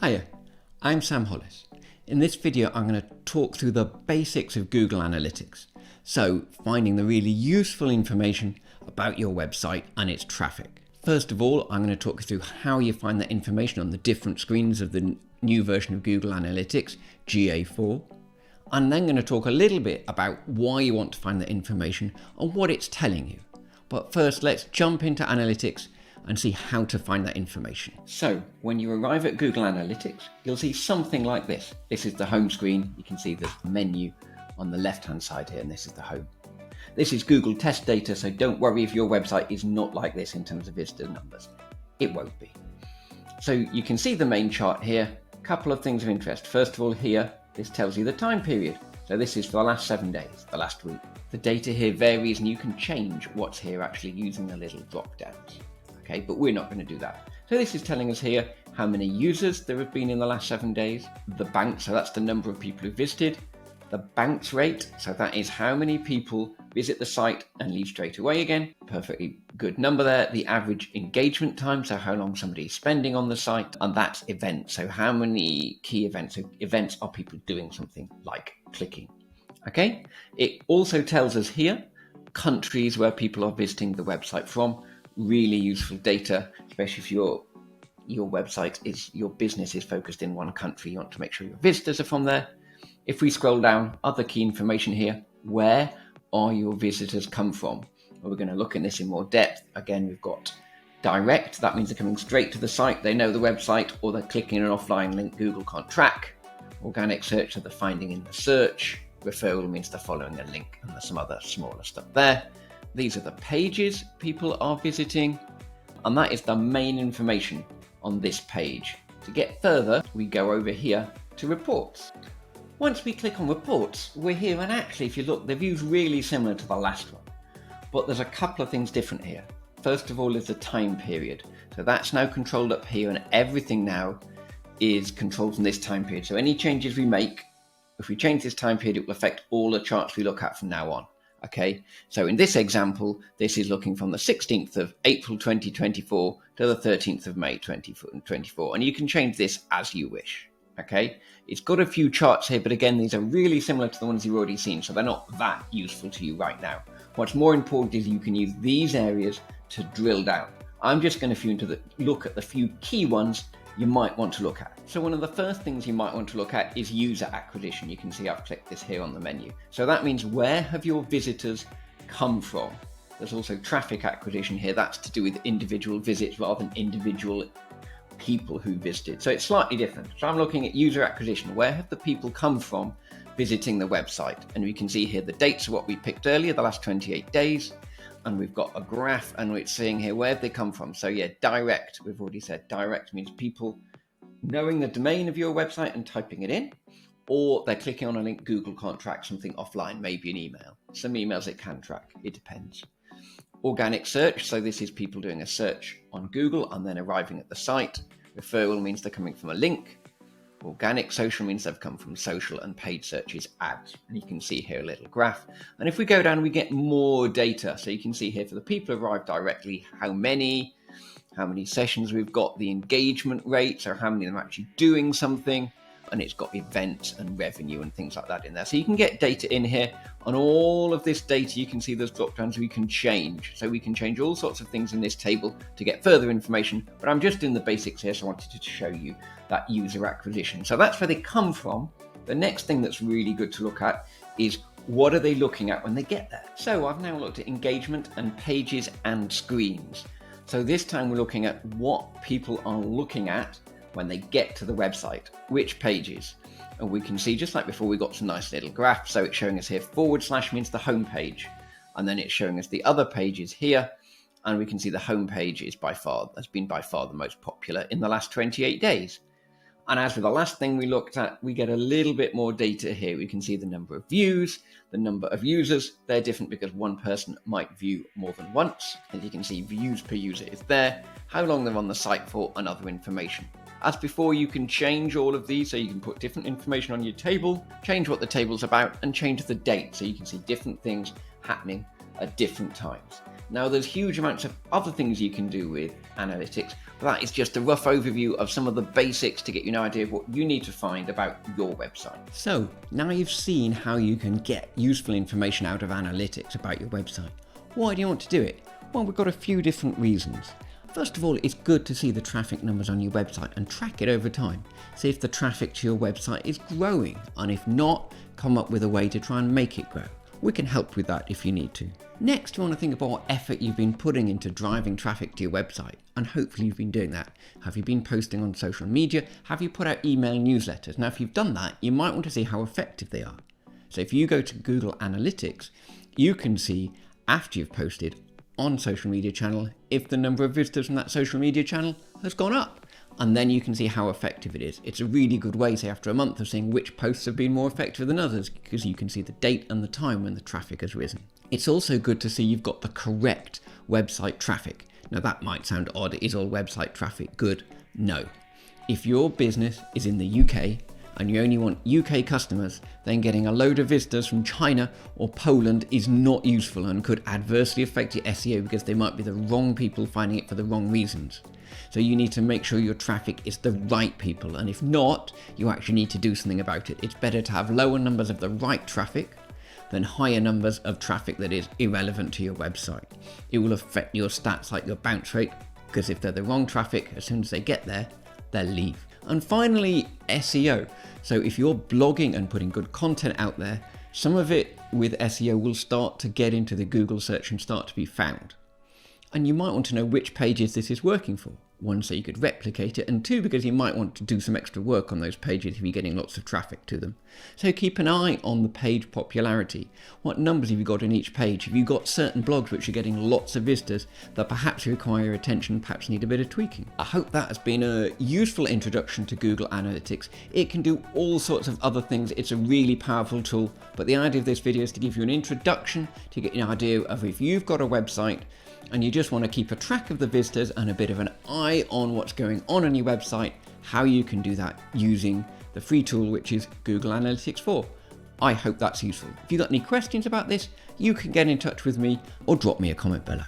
Hiya, I'm Sam Hollis. In this video I'm going to talk through the basics of Google Analytics. So, finding the really useful information about your website and its traffic. First of all, I'm going to talk you through how you find that information on the different screens of the new version of Google Analytics, GA4. I'm then going to talk a little bit about why you want to find that information and what it's telling you. But first, let's jump into Analytics and see how to find that information. So when you arrive at Google Analytics, you'll see something like this. This is the home screen. You can see the menu on the left-hand side here, and this is the home. This is Google test data, so don't worry if your website is not like this in terms of visitor numbers. It won't be. So you can see the main chart here. A couple of things of interest. First of all, here, this tells you the time period. So this is for the last 7 days, the last week. The data here varies and you can change what's here actually using the little drop downs. Okay, but we're not going to do that. So this is telling us here how many users there have been in the last 7 days, the bounce, so that's the number of people who visited, the bounce rate, so that is how many people visit the site and leave straight away again, perfectly good number there, the average engagement time, so how long somebody is spending on the site, and that's events, so how many key events, so events are people doing something like clicking. Okay, it also tells us here countries where people are visiting the website from. Really useful data, especially if your website is, your business is focused in one country. You want to make sure your visitors are from there. If we scroll down, other key information here, where are your visitors come from? Well, we're going to look at this in more depth. Again, we've got direct, that means they're coming straight to the site, they know the website, or they're clicking an offline link Google can't track. Organic search, so they're finding in the search. Referral means they're following a link, and there's some other smaller stuff there. These are the pages people are visiting, and that is the main information on this page. To get further, we go over here to reports. Once we click on reports, we're here, and actually if you look, the view's really similar to the last one, but there's a couple of things different here. First of all is the time period. So that's now controlled up here, and everything now is controlled from this time period. So any changes we make, if we change this time period, it will affect all the charts we look at from now on. Okay, so in this example, this is looking from the 16th of April 2024 to the 13th of May 2024, and you can change this as you wish. Okay, it's got a few charts here, but again, these are really similar to the ones you've already seen, so they're not that useful to you right now. What's more important is you can use these areas to drill down. I'm just going to look at the few key ones you might want to look at. So one of the first things you might want to look at is user acquisition. You can see I've clicked this here on the menu. So that means where have your visitors come from? There's also traffic acquisition here. That's to do with individual visits rather than individual people who visited. So it's slightly different. So I'm looking at user acquisition. Where have the people come from visiting the website? And we can see here the dates of what we picked earlier, the last 28 days. And we've got a graph, and it's saying here where they come from. So yeah, direct, we've already said direct means people knowing the domain of your website and typing it in, or they're clicking on a link Google can't track, something offline, maybe an email. Some emails it can track, it depends. Organic search, so this is people doing a search on Google and then arriving at the site. Referral means they're coming from a link. Organic social means they've come from social, and paid search is ads. And you can see here a little graph. And if we go down, we get more data. So you can see here for the people who arrived directly, how many sessions we've got, the engagement rate, so how many of them are actually doing something, and it's got events and revenue and things like that in there. So you can get data in here. On all of this data, you can see those drop downs we can change. So we can change all sorts of things in this table to get further information, but I'm just doing the basics here, so I wanted to show you that user acquisition. So that's where they come from. The next thing that's really good to look at is what are they looking at when they get there? So I've now looked at engagement and pages and screens. So this time we're looking at what people are looking at when they get to the website, which pages. And we can see, just like before, we got some nice little graphs. So it's showing us here / means the home page. And then it's showing us the other pages here. And we can see the home page has been by far the most popular in the last 28 days. And as with the last thing we looked at, we get a little bit more data here. We can see the number of views, the number of users. They're different because one person might view more than once. As you can see, views per user is there, how long they're on the site for, and other information. As before, you can change all of these, so you can put different information on your table, change what the table's about, and change the date, so you can see different things happening at different times. Now there's huge amounts of other things you can do with analytics, but that is just a rough overview of some of the basics to get you an idea of what you need to find about your website. So now you've seen how you can get useful information out of analytics about your website. Why do you want to do it? Well, we've got a few different reasons. First of all, it's good to see the traffic numbers on your website and track it over time. See if the traffic to your website is growing, and if not, come up with a way to try and make it grow. We can help with that if you need to. Next, you want to think about what effort you've been putting into driving traffic to your website, and hopefully you've been doing that. Have you been posting on social media? Have you put out email newsletters? Now, if you've done that, you might want to see how effective they are. So if you go to Google Analytics, you can see after you've posted on social media channel if the number of visitors from that social media channel has gone up. And then you can see how effective it is. It's a really good way, say after a month, of seeing which posts have been more effective than others, because you can see the date and the time when the traffic has risen. It's also good to see you've got the correct website traffic. Now that might sound odd. Is all website traffic good? No. If your business is in the UK and you only want UK customers, then getting a load of visitors from China or Poland is not useful and could adversely affect your SEO, because they might be the wrong people finding it for the wrong reasons. So you need to make sure your traffic is the right people, and if not, you actually need to do something about it. It's better to have lower numbers of the right traffic than higher numbers of traffic that is irrelevant to your website. It will affect your stats like your bounce rate, because if they're the wrong traffic, as soon as they get there, they'll leave. And finally, SEO. So if you're blogging and putting good content out there, some of it with SEO will start to get into the Google search and start to be found. And you might want to know which pages this is working for. One, so you could replicate it, and two, because you might want to do some extra work on those pages if you're getting lots of traffic to them. So keep an eye on the page popularity. What numbers have you got in each page? Have you got certain blogs which are getting lots of visitors that perhaps require your attention, perhaps need a bit of tweaking? I hope that has been a useful introduction to Google Analytics. It can do all sorts of other things. It's a really powerful tool, but the idea of this video is to give you an introduction, to get an idea of if you've got a website and you just want to keep a track of the visitors and a bit of an eye on what's going on your website, how you can do that using the free tool, which is Google Analytics 4. I hope that's useful. If you've got any questions about this, you can get in touch with me or drop me a comment below.